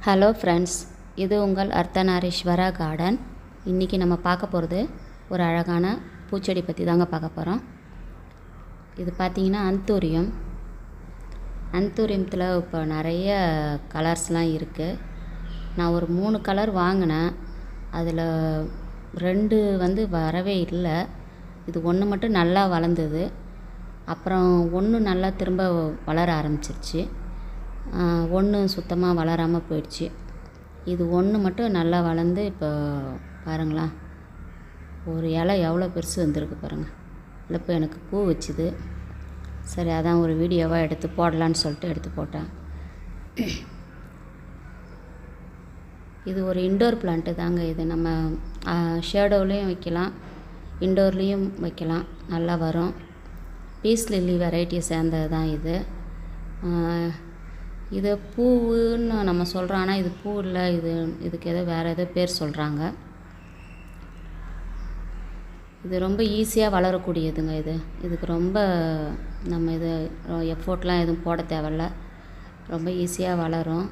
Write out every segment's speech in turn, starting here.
Hello friends, இது உங்கள் Ardhanareeswara garden. இன்றைக்கி நம்ம பார்க்க போகிறது ஒரு அழகான பூச்செடி பற்றி தாங்க பார்க்க போகிறோம். இது பார்த்திங்கன்னா அந்தூரியத்தில் இப்போ நிறைய கலர்ஸ்லாம் இருக்குது. நான் ஒரு 3 கலர் வாங்கினேன். அதில் 2 வரவே இல்லை. இது ஒன்று மட்டும் நல்லா வளர்ந்தது. அப்புறம் ஒன்று நல்லா திரும்ப வளர ஆரம்பிச்சிருச்சு. ஒன்று சுத்தமாக வளராமல் போயிடுச்சு. இது ஒன்று மட்டும் நல்லா வளர்ந்து இப்போ பாருங்களா, ஒரு இலை எவ்வளோ பெருசு வந்திருக்கு பாருங்கள். இல்லை இப்போ எனக்கு பூ வச்சுது. சரி, அதான் ஒரு வீடியோவாக எடுத்து போடலான்னு சொல்லிட்டு எடுத்து போட்டேன். இது ஒரு இன்டோர் பிளான்ட்டு தாங்க. இது நம்ம ஷேடோவிலையும் வைக்கலாம், இன்டோர்லேயும் வைக்கலாம், நல்லா வரும். பீஸ் லில்லி வெரைட்டியை சேர்ந்தது தான் இது. இது பூவுன்னு நம்ம சொல்கிறோம், ஆனால் இது பூ இல்லை. இதுக்கு வேறு ஏதோ பேர் சொல்கிறாங்க. இது ரொம்ப ஈஸியாக வளரக்கூடியதுங்க. இதுக்கு ரொம்ப நம்ம எஃபோர்ட்லாம் எதுவும் போட தேவையில்ல, ரொம்ப ஈஸியாக வளரும்.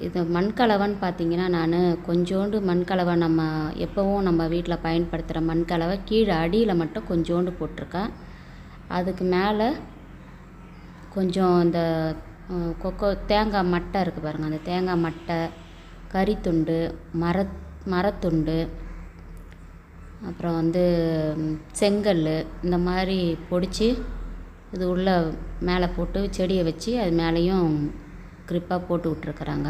இது மண்கலவைன்னு பார்த்திங்கன்னா, நான் கொஞ்சோண்டு மண்கலவை நம்ம எப்போவும் நம்ம வீட்டில் பயன்படுத்துகிற மண்கலவை கீழே அடியில் மட்டும் கொஞ்சோண்டு போட்டிருக்கேன். அதுக்கு மேலே கொஞ்சம் இந்த தேங்காய் மட்டை இருக்குது பாருங்கள், அந்த தேங்காய் மட்டை, கறித்துண்டு, மரத்துண்டு, அப்புறம் செங்கல், இந்த மாதிரி பொடிச்சு இது உள்ள மேலே போட்டு செடியை வச்சு அது மேலேயும் க்ரிப்பாக போட்டு விட்ருக்குறாங்க.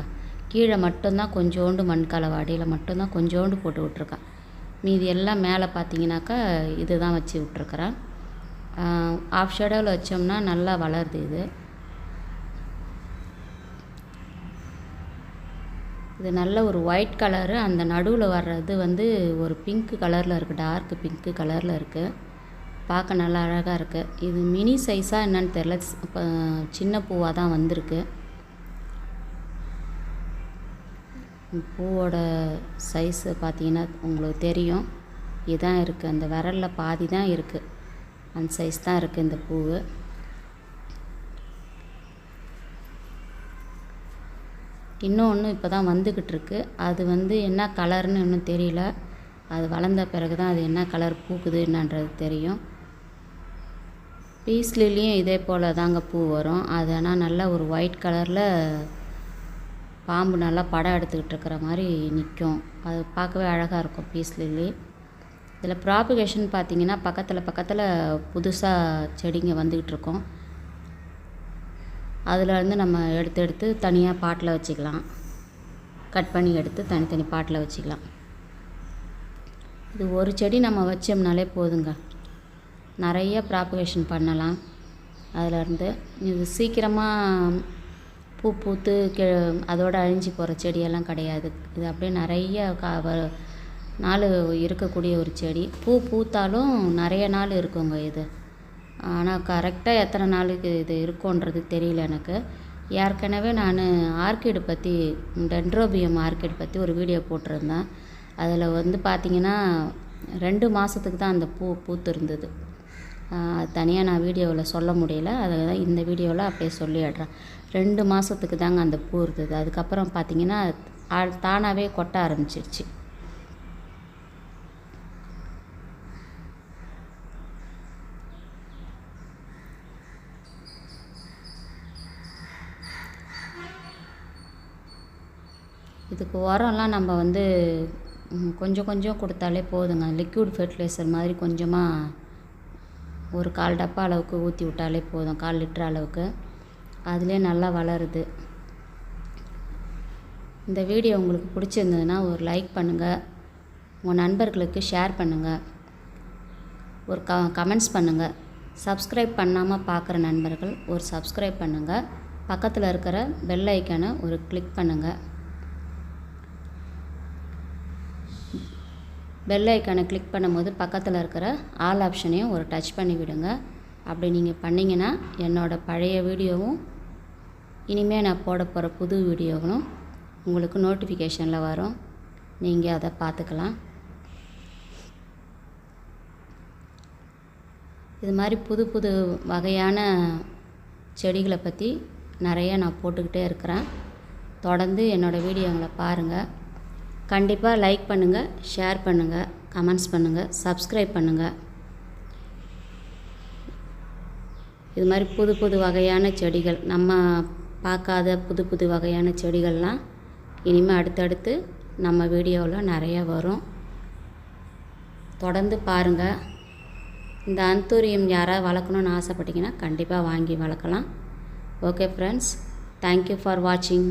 கீழே மட்டும்தான் கொஞ்சோண்டு மண்கலவை, அடியில் மட்டும்தான் கொஞ்சோண்டு போட்டு விட்ருக்கேன். மீதி எல்லாம் மேலே பார்த்தீங்கன்னாக்கா இது தான் வச்சு விட்ருக்குறேன். ஆஃப் ஷேடோவில் வச்சோம்னா நல்லா வளருது. இது நல்ல ஒரு ஒயிட் கலரு. அந்த நடுவில் வர்றது ஒரு பிங்க் கலரில் இருக்குது, டார்க் பிங்க்கு கலரில் இருக்குது. பார்க்க நல்லா அழகாக இருக்குது. இது மினி சைஸாக என்னன்னு தெரில, இப்போ சின்ன பூவாக தான் வந்திருக்கு. பூவோட சைஸு பார்த்தீங்கன்னா உங்களுக்கு தெரியும். இதுதான் இருக்குது, அந்த விரலில் பாதி தான் இருக்குது, அந்த சைஸ் தான் இருக்குது இந்த பூவு. இன்னொன்று இப்போ தான் வந்துக்கிட்டுருக்கு. அது என்ன கலர்னு இன்னும் தெரியல. அது வளர்ந்த பிறகு தான் அது என்ன கலர் பூக்குது என்னன்றது தெரியும். பீஸ் லில்லியும் இதே போல் தாங்க பூ வரும். அது ஆனால் நல்லா ஒரு ஒயிட் கலரில் பாம்பு நல்லா படம் எடுத்துக்கிட்டு இருக்கிற மாதிரி நிற்கும். அது பார்க்கவே அழகாக இருக்கும் பீஸ் லில்லி. இதில் ப்ராபகேஷன் பார்த்திங்கன்னா பக்கத்தில் புதுசாக செடிங்க வந்துக்கிட்டு இருக்கோம். அதில் நம்ம எடுத்து தனியாக பாட்டில் வச்சுக்கலாம். கட் பண்ணி எடுத்து தனித்தனி பாட்டில் வச்சுக்கலாம். இது ஒரு செடி நம்ம வச்சோம்னாலே போதுங்க, நிறைய ப்ராபகேஷன் பண்ணலாம். அதிலேருந்து இது சீக்கிரமாக பூத்து அதோடு அழிஞ்சு போகிற செடியெல்லாம் கிடையாது. இது அப்படியே நிறைய நாள் இருக்கக்கூடிய ஒரு செடி. பூத்தாலும் நிறைய நாள் இருக்குங்க இது. ஆனால் கரெக்டாக எத்தனை நாளுக்கு இது இருக்குன்றது தெரியல எனக்கு. ஏற்கனவே நான் ஆர்கிடு பற்றி, டென்ட்ரோபியம் ஆர்கிட் பற்றி ஒரு வீடியோ போட்டிருந்தேன். அதில் பார்த்திங்கன்னா 2 மாதத்துக்கு தான் அந்த பூத்து இருந்தது. அது தனியாக நான் வீடியோவில் சொல்ல முடியல, அதை தான் இந்த வீடியோவில் அப்படியே சொல்லிடுறேன். 2 மாதத்துக்கு தாங்க அந்த பூ இருந்தது. அதுக்கப்புறம் பார்த்திங்கன்னா தானாகவே கொட்ட ஆரம்பிச்சிருச்சு. இதுக்கு உரம்லாம் நம்ம கொஞ்சம் கொஞ்சம் கொடுத்தாலே போதுங்க. லிக்விட் ஃபெர்டிலைசர் மாதிரி கொஞ்சமாக ஒரு 1/4 டப்பா அளவுக்கு ஊற்றி விட்டாலே போதும், 1/4 லிட்டர் அளவுக்கு. அதிலே நல்லா வளருது. இந்த வீடியோ உங்களுக்கு பிடிச்சிருந்ததுன்னா ஒரு லைக் பண்ணுங்கள், உங்கள் நண்பர்களுக்கு ஷேர் பண்ணுங்கள், ஒரு கமெண்ட்ஸ் பண்ணுங்கள். சப்ஸ்கிரைப் பண்ணாமல் பார்க்குற நண்பர்கள் ஒரு சப்ஸ்கிரைப் பண்ணுங்கள். பக்கத்தில் இருக்கிற பெல் ஐக்கானை ஒரு கிளிக் பண்ணுங்கள். பெல் ஐக்கானை கிளிக் பண்ணும்போது பக்கத்தில் இருக்கிற ஆல் ஆப்ஷனையும் ஒரு டச் பண்ணி விடுங்க. அப்படி நீங்கள் பண்ணிங்கன்னா என்னோடய பழைய வீடியோவும் இனிமேல் நான் போட போகிற புது வீடியோவும் உங்களுக்கு நோட்டிஃபிகேஷனில் வரும். நீங்கள் அதை பார்த்துக்கலாம். இது மாதிரி புது வகையான செடிகளை பற்றி நிறைய நான் போட்டுக்கிட்டே இருக்கிறேன். தொடர்ந்து என்னோடய வீடியோங்களை பாருங்கள். கண்டிப்பாக லைக் பண்ணுங்கள், ஷேர் பண்ணுங்கள், கமெண்ட்ஸ் பண்ணுங்கள், சப்ஸ்கிரைப் பண்ணுங்கள். இது மாதிரி புது புது வகையான செடிகள், நம்ம பார்க்காத புது புது வகையான செடிகள்லாம் இனிமேல் அடுத்தடுத்து நம்ம வீடியோவில் நிறையா வரும். தொடர்ந்து பாருங்கள். இந்த ஆந்தூரியம் யாராவது வளர்க்கணுன்னு ஆசைப்பட்டீங்கன்னா கண்டிப்பாக வாங்கி வளர்க்கலாம். ஓகே ஃப்ரெண்ட்ஸ், தேங்க்யூ ஃபார் வாட்சிங்.